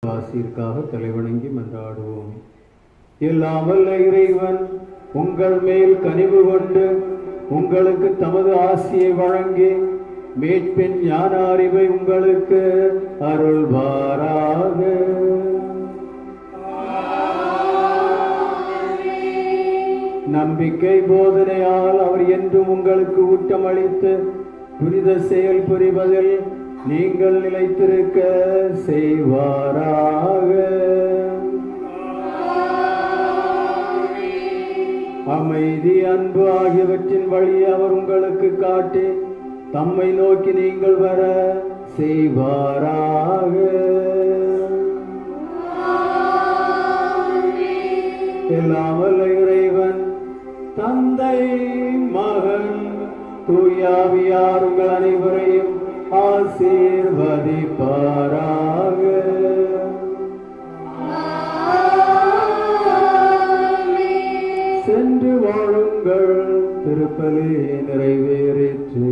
ஆசிற்காக தலைவணங்கி மன்றாடுவோம். எல்லாம் வல்ல இறைவன் உங்கள் மேல் கனிவு கொண்டு உங்களுக்கு தமது ஆசியை வழங்கி மீட்பின் ஞான அறிவை உங்களுக்கு அருள்வாராக. நம்பிக்கை போதனையால் அவர் என்றும் உங்களுக்கு ஊட்டமளித்து புனித செயல் புரிவதில் நீங்கள் நிலைத்திருக்க செய்வாராக. அமைதி, அன்பு ஆகியவற்றின் வழி அவர் உங்களுக்கு காட்டி தம்மை நோக்கி நீங்கள் வர செய்வாராக. எல்லாம் வல்ல இறைவன் தந்தை, மகன், தூய ஆவியார் உங்கள் அனைவரையும் ஆசீர்வதிப்பாராக. சென்று வாழுங்கள், திருப்பலி நிறைவேறிற்று.